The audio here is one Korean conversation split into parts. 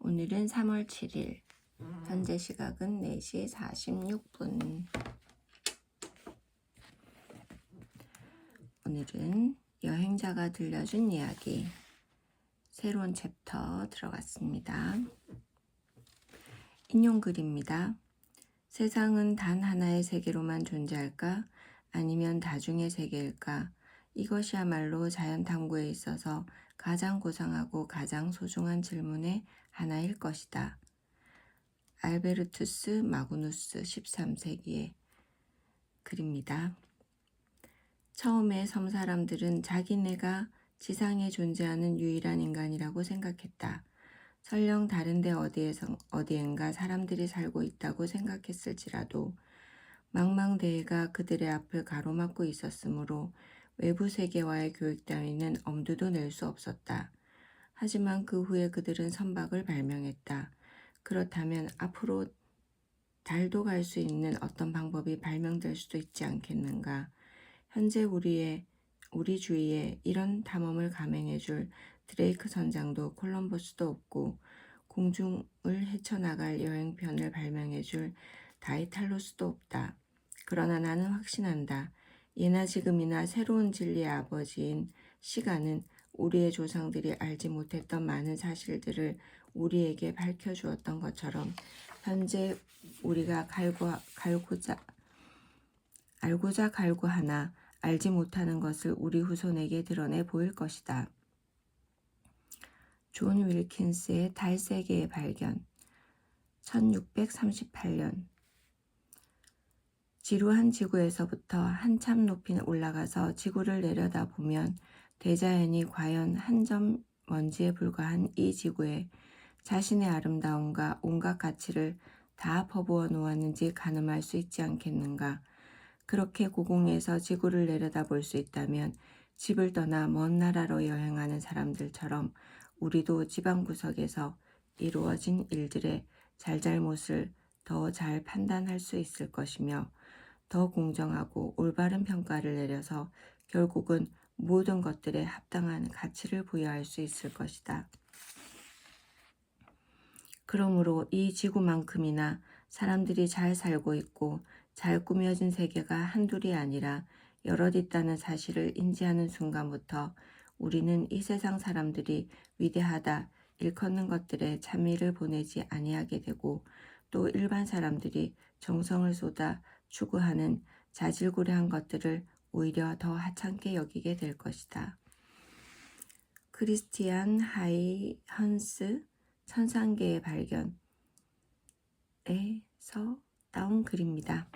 오늘은 3월 7일, 현재 시각은 4시 46분. 오늘은 여행자가 들려준 이야기, 새로운 챕터 들어갔습니다. 인용글입니다. 세상은 단 하나의 세계로만 존재할까? 아니면 다중의 세계일까? 이것이야말로 자연 탐구에 있어서 가장 고상하고 가장 소중한 질문의 하나일 것이다. 알베르투스 마그누스 13세기의 글입니다. 처음에 섬 사람들은 자기네가 지상에 존재하는 유일한 인간이라고 생각했다. 설령 다른데 어디엔가 사람들이 살고 있다고 생각했을지라도 망망대해가 그들의 앞을 가로막고 있었으므로 외부 세계와의 교육 따위는 엄두도 낼 수 없었다. 하지만 그 후에 그들은 선박을 발명했다. 그렇다면 앞으로 달도 갈 수 있는 어떤 방법이 발명될 수도 있지 않겠는가. 현재 우리 주위에 이런 탐험을 감행해줄 드레이크 선장도 콜럼버스도 없고 공중을 헤쳐나갈 여행편을 발명해줄 다이탈로스도 없다. 그러나 나는 확신한다. 예나 지금이나 새로운 진리의 아버지인 시간은 우리의 조상들이 알지 못했던 많은 사실들을 우리에게 밝혀주었던 것처럼 현재 우리가 알고자 갈구하나 알지 못하는 것을 우리 후손에게 드러내 보일 것이다. 존 윌킨스의 달세계의 발견 1638년 지루한 지구에서부터 한참 높이 올라가서 지구를 내려다보면 대자연이 과연 한 점 먼지에 불과한 이 지구에 자신의 아름다움과 온갖 가치를 다 퍼부어 놓았는지 가늠할 수 있지 않겠는가. 그렇게 고공에서 지구를 내려다볼 수 있다면 집을 떠나 먼 나라로 여행하는 사람들처럼 우리도 지방구석에서 이루어진 일들의 잘잘못을 더 잘 판단할 수 있을 것이며 더 공정하고 올바른 평가를 내려서 결국은 모든 것들에 합당한 가치를 부여할 수 있을 것이다. 그러므로 이 지구만큼이나 사람들이 잘 살고 있고 잘 꾸며진 세계가 한둘이 아니라 여럿 있다는 사실을 인지하는 순간부터 우리는 이 세상 사람들이 위대하다 일컫는 것들에 찬미를 보내지 아니하게 되고 또 일반 사람들이 정성을 쏟아 추구하는 자질구레한 것들을 오히려 더 하찮게 여기게 될 것이다. 크리스티안 하이헌스 천상계의 발견에서 따온 글입니다.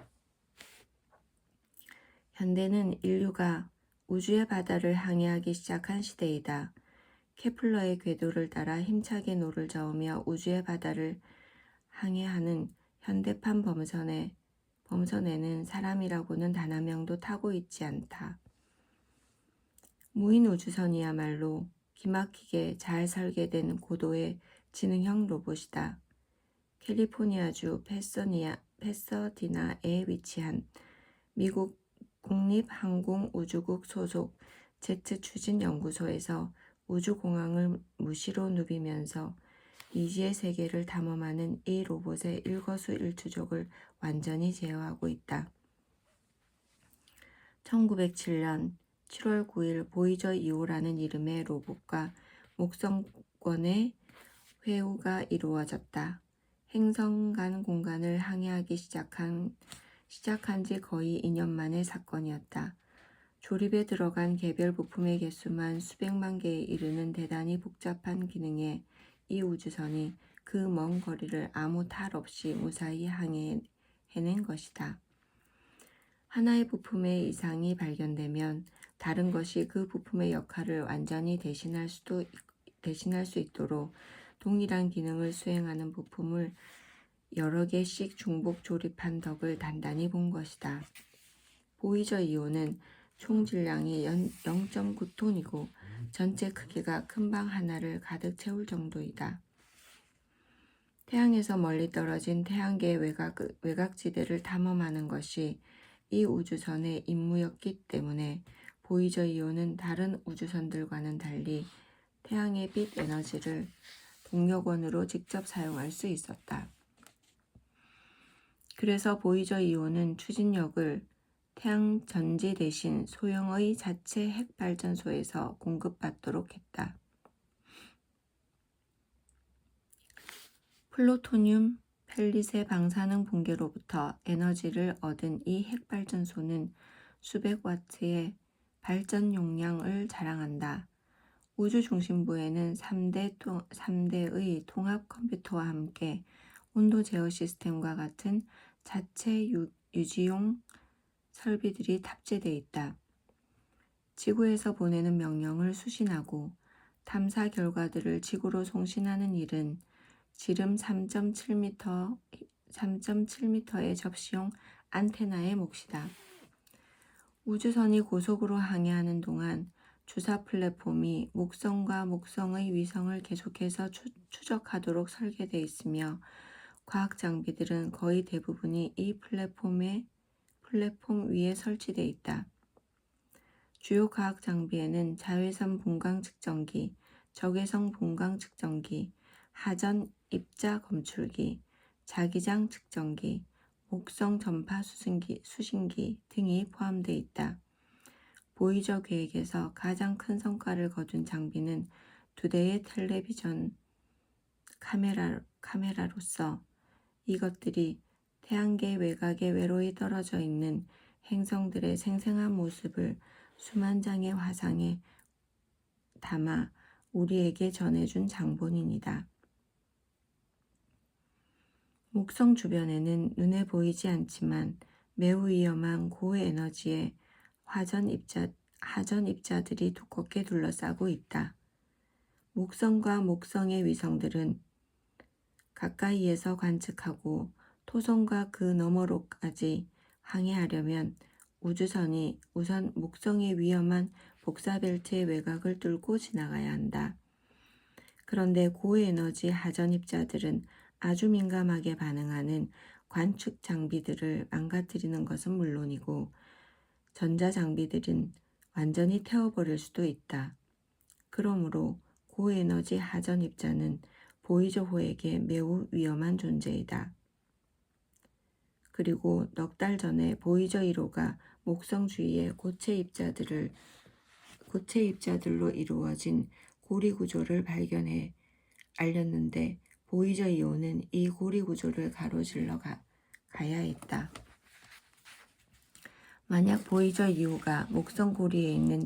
현대는 인류가 우주의 바다를 항해하기 시작한 시대이다. 케플러의 궤도를 따라 힘차게 노를 저으며 우주의 바다를 항해하는 현대판 범선에는 사람이라고는 단 한 명도 타고 있지 않다. 무인 우주선이야말로 기막히게 잘 설계된 고도의 지능형 로봇이다. 캘리포니아주 패서디나에 위치한 미국 국립항공우주국 소속 제트 추진 연구소에서 우주공항을 무시로 누비면서 미지의 세계를 탐험하는 이 로봇의 일거수일투족을 완전히 제어하고 있다. 1907년 7월 9일 보이저 2호라는 이름의 로봇과 목성권의 회우가 이루어졌다. 행성 간 공간을 항해하기 시작한 지 거의 2년 만의 사건이었다. 조립에 들어간 개별 부품의 개수만 수백만 개에 이르는 대단히 복잡한 기능의 이 우주선이 그 먼 거리를 아무 탈 없이 무사히 항해해낸 것이다. 하나의 부품의 이상이 발견되면 다른 것이 그 부품의 역할을 완전히 대신할 수 있도록 동일한 기능을 수행하는 부품을 여러 개씩 중복 조립한 덕을 단단히 본 것이다. 보이저 2호는 총 질량이 0.9톤이고 전체 크기가 큰 방 하나를 가득 채울 정도이다. 태양에서 멀리 떨어진 태양계의 외곽지대를 탐험하는 것이 이 우주선의 임무였기 때문에 보이저 2호는 다른 우주선들과는 달리 태양의 빛 에너지를 동력원으로 직접 사용할 수 있었다. 그래서 보이저 2호는 추진력을 태양 전지 대신 소형의 자체 핵발전소에서 공급받도록 했다. 플루토늄 펠릿의 방사능 붕괴로부터 에너지를 얻은 이 핵발전소는 수백 와트의 발전 용량을 자랑한다. 우주 중심부에는 3대의 통합 컴퓨터와 함께 온도 제어 시스템과 같은 자체 유지용 설비들이 탑재되어 있다. 지구에서 보내는 명령을 수신하고 탐사 결과들을 지구로 송신하는 일은 지름 3.7m의 접시용 안테나의 몫이다. 우주선이 고속으로 항해하는 동안 주사 플랫폼이 목성과 목성의 위성을 계속해서 추적하도록 설계되어 있으며 과학 장비들은 거의 대부분이 이 플랫폼 위에 설치되어 있다. 주요 과학 장비에는 자외선 분광 측정기, 적외선 분광 측정기, 하전 입자 검출기, 자기장 측정기, 목성 전파 수신기 등이 포함되어 있다. 보이저 계획에서 가장 큰 성과를 거둔 장비는 2대의 텔레비전 카메라로서 이것들이 태양계 외곽에 외로이 떨어져 있는 행성들의 생생한 모습을 수만 장의 화상에 담아 우리에게 전해준 장본인이다. 목성 주변에는 눈에 보이지 않지만 매우 위험한 고에너지의 하전 입자들이 두껍게 둘러싸고 있다. 목성과 목성의 위성들은 가까이에서 관측하고 토성과 그 너머로까지 항해하려면 우주선이 우선 목성의 위험한 복사벨트의 외곽을 뚫고 지나가야 한다. 그런데 고에너지 하전 입자들은 아주 민감하게 반응하는 관측 장비들을 망가뜨리는 것은 물론이고 전자장비들은 완전히 태워버릴 수도 있다. 그러므로 고에너지 하전 입자는 보이저호에게 매우 위험한 존재이다. 그리고 넉 달 전에 보이저 1호가 목성 주위의 고체 입자들로 이루어진 고리 구조를 발견해 알렸는데 보이저 2호는 이 고리 구조를 가로질러 가야 했다. 만약 보이저 2호가 목성 고리에 있는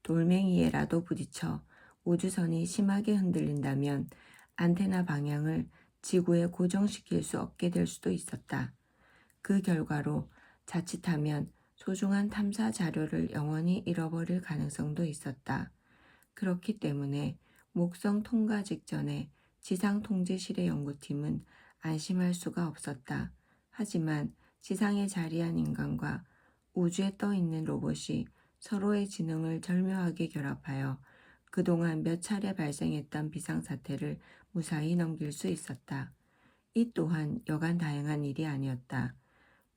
돌멩이에라도 부딪혀 우주선이 심하게 흔들린다면 안테나 방향을 지구에 고정시킬 수 없게 될 수도 있었다. 그 결과로 자칫하면 소중한 탐사 자료를 영원히 잃어버릴 가능성도 있었다. 그렇기 때문에 목성 통과 직전에 지상 통제실의 연구팀은 안심할 수가 없었다. 하지만 지상에 자리한 인간과 우주에 떠 있는 로봇이 서로의 지능을 절묘하게 결합하여 그동안 몇 차례 발생했던 비상사태를 무사히 넘길 수 있었다. 이 또한 여간 다행한 일이 아니었다.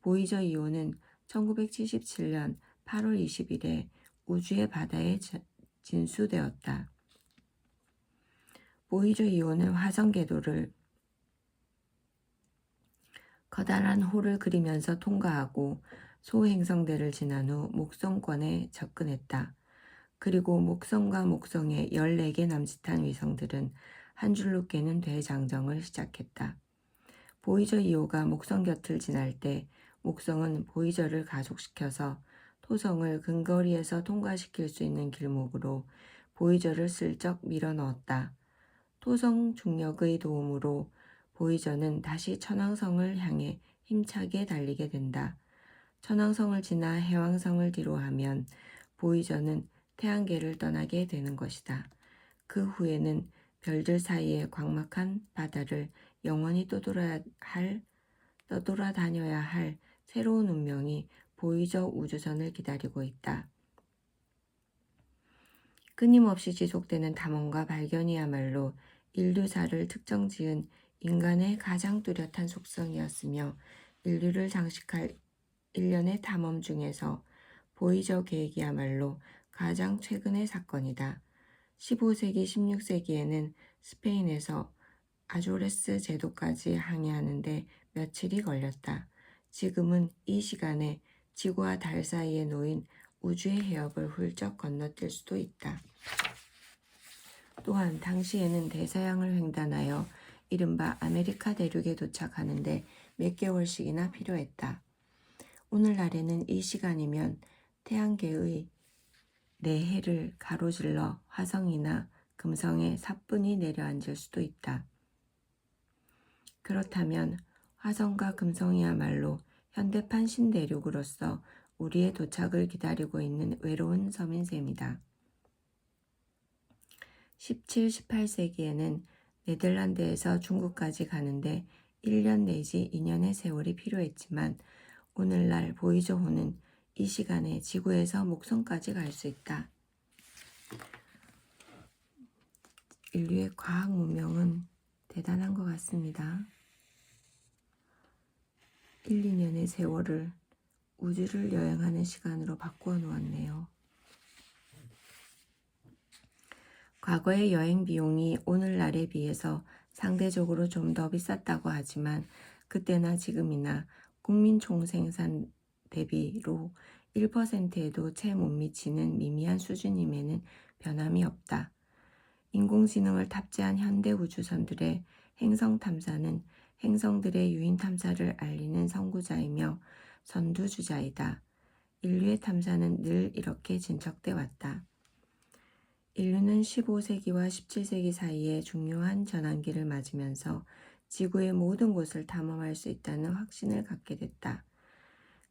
보이저 2호는 1977년 8월 20일에 우주의 바다에 진수되었다. 보이저 2호는 화성 궤도를 커다란 홀을 그리면서 통과하고 소행성대를 지난 후 목성권에 접근했다. 그리고 목성과 목성의 14개 남짓한 위성들은 한 줄로 깨는 대장정을 시작했다. 보이저 2호가 목성 곁을 지날 때 목성은 보이저를 가속시켜서 토성을 근거리에서 통과시킬 수 있는 길목으로 보이저를 슬쩍 밀어 넣었다. 토성 중력의 도움으로 보이저는 다시 천왕성을 향해 힘차게 달리게 된다. 천왕성을 지나 해왕성을 뒤로하면 보이저는 태양계를 떠나게 되는 것이다. 그 후에는 별들 사이의 광막한 바다를 영원히 떠돌아다녀야 할 새로운 운명이 보이저 우주선을 기다리고 있다. 끊임없이 지속되는 탐험과 발견이야말로 인류사를 특정지은 인간의 가장 뚜렷한 속성이었으며 인류를 장식할 일련의 탐험 중에서 보이저 계획이야말로 가장 최근의 사건이다. 15세기, 16세기에는 스페인에서 아조레스 제도까지 항해하는데 며칠이 걸렸다. 지금은 이 시간에 지구와 달 사이에 놓인 우주의 해협을 훌쩍 건너뛸 수도 있다. 또한 당시에는 대서양을 횡단하여 이른바 아메리카 대륙에 도착하는데 몇 개월씩이나 필요했다. 오늘날에는 이 시간이면 태양계의 네 해를 가로질러 화성이나 금성에 사뿐히 내려앉을 수도 있다. 그렇다면 화성과 금성이야말로 현대판 신대륙으로서 우리의 도착을 기다리고 있는 외로운 섬인 셈이다. 17, 18세기에는 네덜란드에서 중국까지 가는데 1년 내지 2년의 세월이 필요했지만 오늘날 보이저호는 이 시간에 지구에서 목성까지 갈 수 있다. 인류의 과학 문명은 대단한 것 같습니다. 1, 2년의 세월을 우주를 여행하는 시간으로 바꾸어 놓았네요. 과거의 여행 비용이 오늘날에 비해서 상대적으로 좀 더 비쌌다고 하지만 그때나 지금이나 국민 총생산 대비로 1%에도 채 못 미치는 미미한 수준임에는 변함이 없다. 인공지능을 탑재한 현대 우주선들의 행성 탐사는 행성들의 유인 탐사를 알리는 선구자이며 선두주자이다. 인류의 탐사는 늘 이렇게 진척돼 왔다. 인류는 15세기와 17세기 사이에 중요한 전환기를 맞으면서 지구의 모든 곳을 탐험할 수 있다는 확신을 갖게 됐다.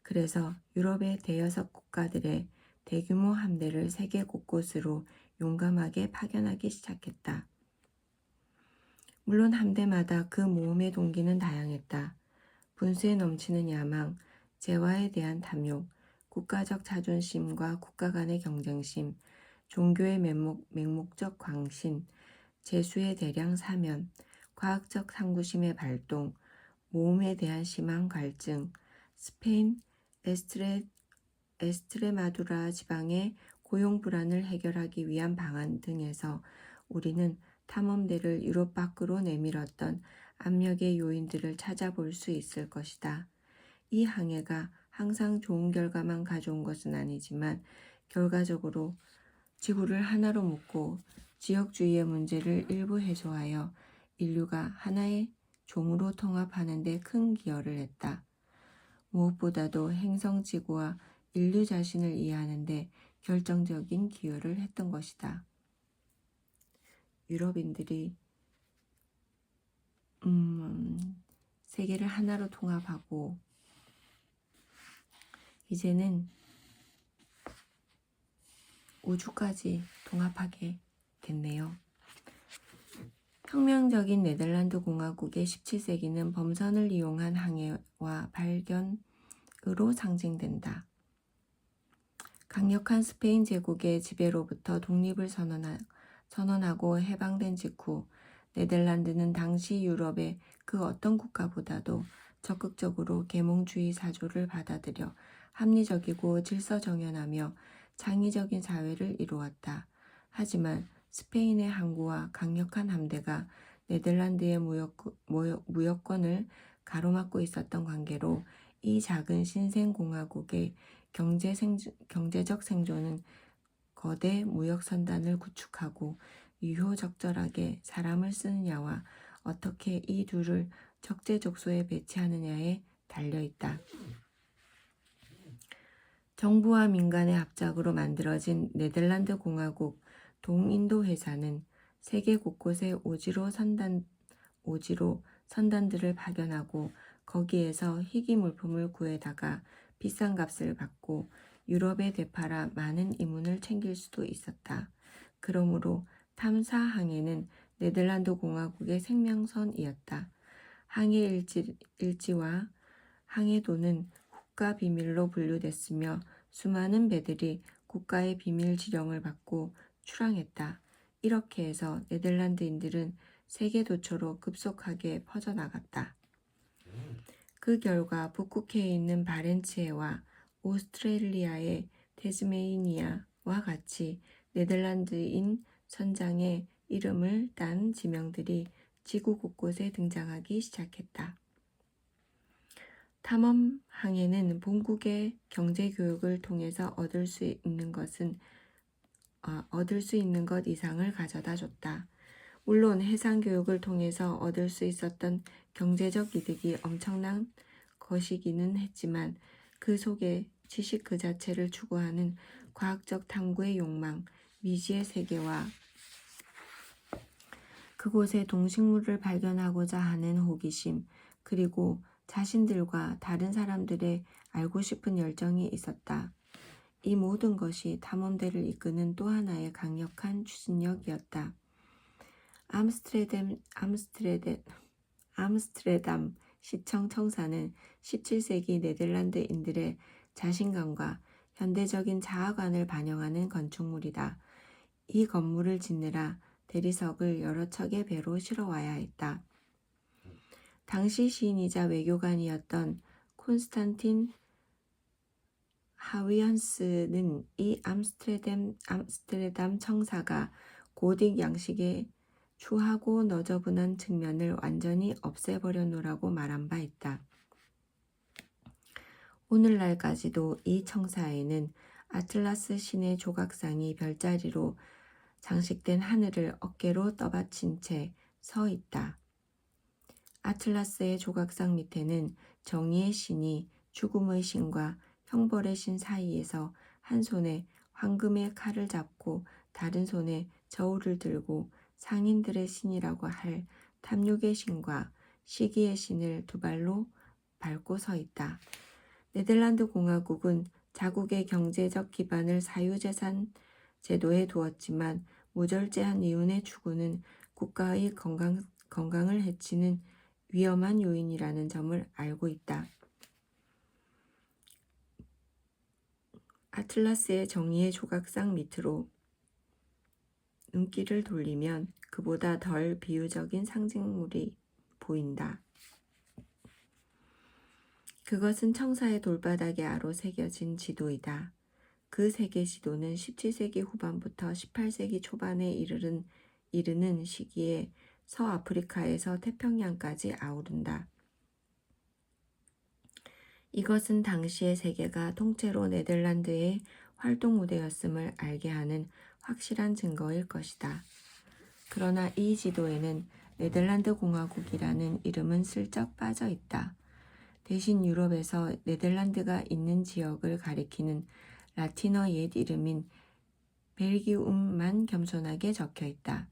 그래서 유럽의 대여섯 국가들의 대규모 함대를 세계 곳곳으로 용감하게 파견하기 시작했다. 물론 함대마다 그 모험의 동기는 다양했다. 분수에 넘치는 야망, 재화에 대한 탐욕, 국가적 자존심과 국가 간의 경쟁심, 종교의 맹목적 광신, 재수의 대량 사면, 과학적 탐구심의 발동, 모험에 대한 심한 갈증, 스페인 에스트레마두라 지방의 고용 불안을 해결하기 위한 방안 등에서 우리는 탐험대를 유럽 밖으로 내밀었던 압력의 요인들을 찾아볼 수 있을 것이다. 이 항해가 항상 좋은 결과만 가져온 것은 아니지만 결과적으로 지구를 하나로 묶고 지역주의의 문제를 일부 해소하여 인류가 하나의 종으로 통합하는 데 큰 기여를 했다. 무엇보다도 행성지구와 인류 자신을 이해하는 데 결정적인 기여를 했던 것이다. 유럽인들이 세계를 하나로 통합하고 이제는 우주까지 통합하게 됐네요. 혁명적인 네덜란드 공화국의 17세기는 범선을 이용한 항해와 발견으로 상징된다. 강력한 스페인 제국의 지배로부터 독립을 선언하고 해방된 직후 네덜란드는 당시 유럽의 그 어떤 국가보다도 적극적으로 계몽주의 사조를 받아들여 합리적이고 질서정연하며 창의적인 사회를 이루었다. 하지만 스페인의 항구와 강력한 함대가 네덜란드의 무역권을 가로막고 있었던 관계로 이 작은 신생공화국의 경제적 생존은 거대 무역선단을 구축하고 유효적절하게 사람을 쓰느냐와 어떻게 이 둘을 적재적소에 배치하느냐에 달려있다. 정부와 민간의 합작으로 만들어진 네덜란드 공화국 동인도 회사는 세계 곳곳에 오지로 선단들을 파견하고 거기에서 희귀 물품을 구해다가 비싼 값을 받고 유럽에 되팔아 많은 이문을 챙길 수도 있었다. 그러므로 탐사 항해는 네덜란드 공화국의 생명선이었다. 항해 일지와 항해도는 국가 비밀로 분류됐으며 수많은 배들이 국가의 비밀 지령을 받고 출항했다. 이렇게 해서 네덜란드인들은 세계 도처로 급속하게 퍼져나갔다. 그 결과 북극해에 있는 바렌츠해와 오스트레일리아의 태즈메이니아와 같이 네덜란드인 선장의 이름을 딴 지명들이 지구 곳곳에 등장하기 시작했다. 탐험 항해는 본국의 경제 교육을 통해서 얻을 수 있는 것 이상을 가져다 줬다. 물론 해상 교육을 통해서 얻을 수 있었던 경제적 이득이 엄청난 것이기는 했지만 그 속에 지식 그 자체를 추구하는 과학적 탐구의 욕망, 미지의 세계와 그곳에 동식물을 발견하고자 하는 호기심, 그리고 자신들과 다른 사람들의 알고 싶은 열정이 있었다. 이 모든 것이 탐험대를 이끄는 또 하나의 강력한 추진력이었다. 암스테르담 시청 청사는 17세기 네덜란드인들의 자신감과 현대적인 자아관을 반영하는 건축물이다. 이 건물을 짓느라 대리석을 여러 척의 배로 실어와야 했다. 당시 시인이자 외교관이었던 콘스탄틴 하위언스는 이 암스테르담 청사가 고딕 양식의 추하고 너저분한 측면을 완전히 없애버려놓으라고 말한 바 있다. 오늘날까지도 이 청사에는 아틀라스 신의 조각상이 별자리로 장식된 하늘을 어깨로 떠받친 채 서 있다. 아틀라스의 조각상 밑에는 정의의 신이 죽음의 신과 형벌의 신 사이에서 한 손에 황금의 칼을 잡고 다른 손에 저울을 들고 상인들의 신이라고 할 탐욕의 신과 시기의 신을 두 발로 밟고 서 있다. 네덜란드 공화국은 자국의 경제적 기반을 사유재산 제도에 두었지만 무절제한 이윤의 추구는 국가의 건강을 해치는 위험한 요인이라는 점을 알고 있다. 아틀라스의 정의의 조각상 밑으로 눈길을 돌리면 그보다 덜 비유적인 상징물이 보인다. 그것은 청사의 돌바닥에 아로 새겨진 지도이다. 그 세계 지도는 17세기 후반부터 18세기 초반에 이르는 시기에 서아프리카에서 태평양까지 아우른다. 이것은 당시의 세계가 통째로 네덜란드의 활동 무대였음을 알게 하는 확실한 증거일 것이다. 그러나 이 지도에는 네덜란드 공화국이라는 이름은 슬쩍 빠져 있다. 대신 유럽에서 네덜란드가 있는 지역을 가리키는 라틴어 옛 이름인 벨기움만 겸손하게 적혀 있다.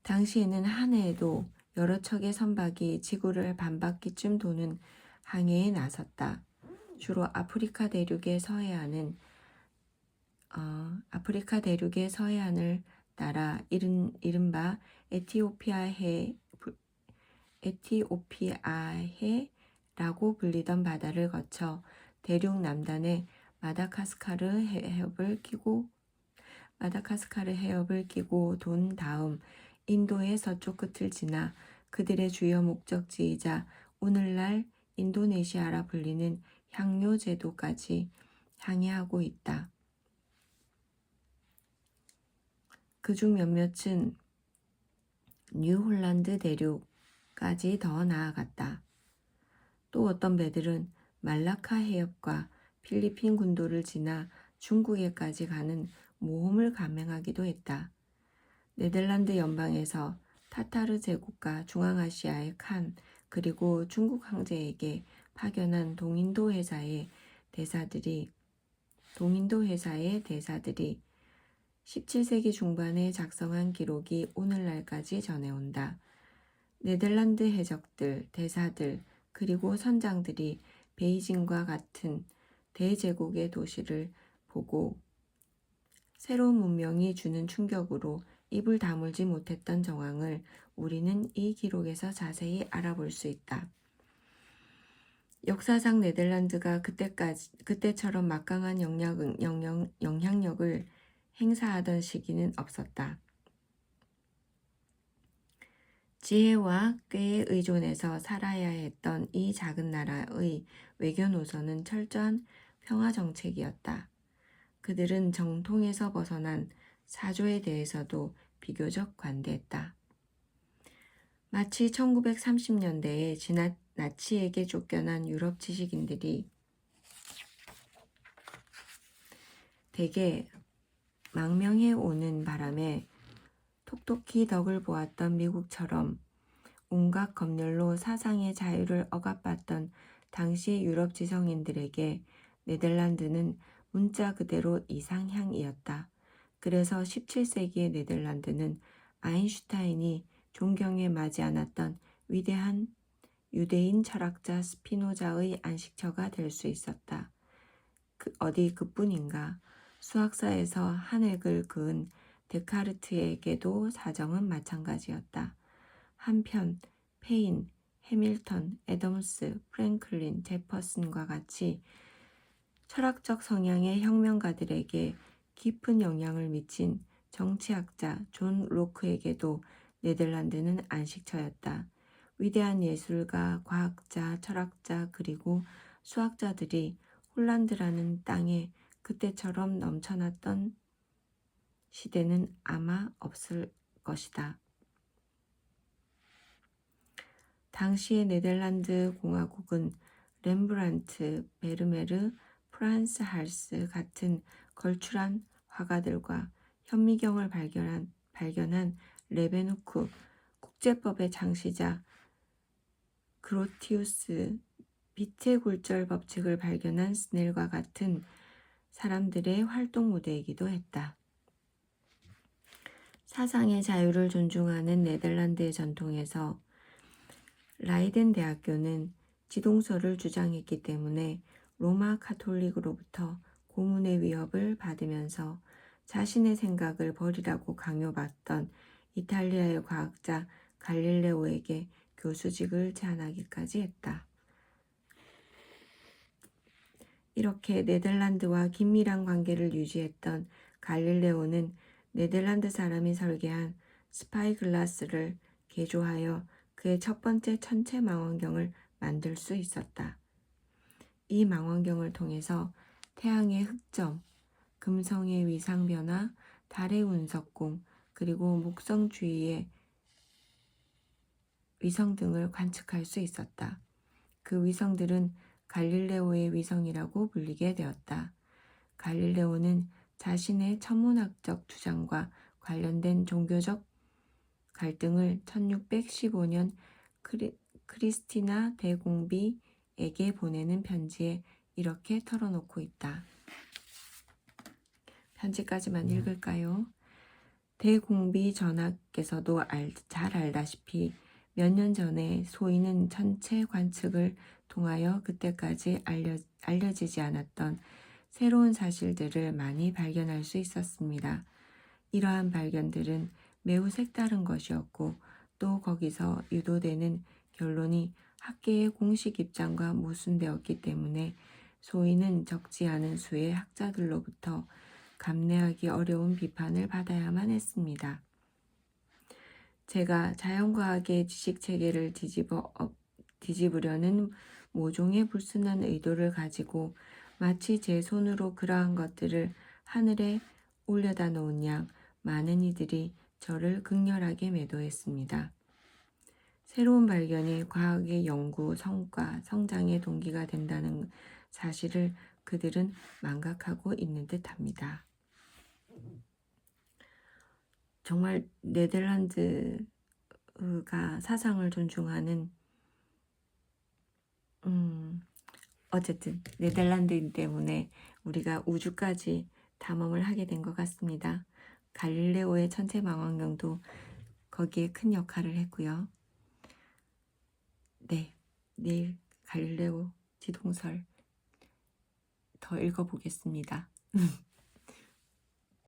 당시에는 한 해에도 여러 척의 선박이 지구를 반바퀴쯤 도는 항해에 나섰다. 주로 아프리카 대륙의 서해안을 따라 이른바 에티오피아해라고 불리던 바다를 거쳐 대륙 남단의 마다가스카르 해협을 끼고 돈 다음 인도의 서쪽 끝을 지나 그들의 주요 목적지이자 오늘날 인도네시아라 불리는 향료 제도까지 항해하고 있다. 그중 몇몇은 뉴홀란드 대륙까지 더 나아갔다. 또 어떤 배들은 말라카 해협과 필리핀 군도를 지나 중국에까지 가는 모험을 감행하기도 했다. 네덜란드 연방에서 타타르 제국과 중앙아시아의 칸 그리고 중국 황제에게 파견한 동인도 회사의 대사들이 17세기 중반에 작성한 기록이 오늘날까지 전해온다. 네덜란드 해적들, 대사들, 그리고 선장들이 베이징과 같은 대제국의 도시를 보고 새로운 문명이 주는 충격으로 입을 다물지 못했던 정황을 우리는 이 기록에서 자세히 알아볼 수 있다. 역사상 네덜란드가 그때처럼 막강한 영향력을 행사하던 시기는 없었다. 지혜와 꾀에 의존해서 살아야 했던 이 작은 나라의 외교 노선은 철저한 평화 정책이었다. 그들은 정통에서 벗어난 사조에 대해서도 비교적 관대했다. 마치 1930년대에 나치에게 쫓겨난 유럽 지식인들이 대개 망명해 오는 바람에 톡톡히 덕을 보았던 미국처럼 온갖 검열로 사상의 자유를 억압받던 당시의 유럽 지성인들에게 네덜란드는 문자 그대로 이상향이었다. 그래서 17세기의 네덜란드는 아인슈타인이 존경에 마지 않았던 위대한 유대인 철학자 스피노자의 안식처가 될 수 있었다. 어디 그뿐인가. 수학사에서 한 획을 그은 데카르트에게도 사정은 마찬가지였다. 한편 페인, 해밀턴, 애덤스, 프랭클린, 제퍼슨과 같이 철학적 성향의 혁명가들에게 깊은 영향을 미친 정치학자 존 로크에게도 네덜란드는 안식처였다. 위대한 예술가, 과학자, 철학자 그리고 수학자들이 홀란드라는 땅에 그때처럼 넘쳐났던 시대는 아마 없을 것이다. 당시의 네덜란드 공화국은 렘브란트, 베르메르, 프란스 할스 같은 걸출한 화가들과 현미경을 발견한 레베누크, 국제법의 창시자 그로티우스, 빛의 굴절 법칙을 발견한 스넬과 같은 사람들의 활동 무대이기도 했다. 사상의 자유를 존중하는 네덜란드의 전통에서 라이덴 대학교는 지동설을 주장했기 때문에 로마 카톨릭으로부터 고문의 위협을 받으면서 자신의 생각을 버리라고 강요받던 이탈리아의 과학자 갈릴레오에게 교수직을 제안하기까지 했다. 이렇게 네덜란드와 긴밀한 관계를 유지했던 갈릴레오는 네덜란드 사람이 설계한 스파이글라스를 개조하여 그의 첫 번째 천체 망원경을 만들 수 있었다. 이 망원경을 통해서 태양의 흑점, 금성의 위상 변화, 달의 운석공, 그리고 목성 주위의 위성 등을 관측할 수 있었다. 그 위성들은 갈릴레오의 위성이라고 불리게 되었다. 갈릴레오는 자신의 천문학적 주장과 관련된 종교적 갈등을 1615년 크리스티나 대공비에게 보내는 편지에 이렇게 털어놓고 있다. 편지까지만 읽을까요? 대공비 전하께서도 잘 알다시피 몇 년 전에 소인은 천체 관측을 통하여 그때까지 알려지지 않았던 새로운 사실들을 많이 발견할 수 있었습니다. 이러한 발견들은 매우 색다른 것이었고 또 거기서 유도되는 결론이 학계의 공식 입장과 모순되었기 때문에 소인은 적지 않은 수의 학자들로부터 감내하기 어려운 비판을 받아야만 했습니다. 제가 자연과학의 지식체계를 뒤집으려는 모종의 불순한 의도를 가지고 마치 제 손으로 그러한 것들을 하늘에 올려다 놓은 양 많은 이들이 저를 극렬하게 매도했습니다. 새로운 발견이 과학의 연구, 성과, 성장의 동기가 된다는 사실을 그들은 망각하고 있는 듯합니다. 정말 네덜란드가 사상을 존중하는 어쨌든 네덜란드인 때문에 우리가 우주까지 탐험을 하게 된 것 같습니다. 갈릴레오의 천체 망원경도 거기에 큰 역할을 했고요. 네, 내일 갈릴레오 지동설 더 읽어보겠습니다.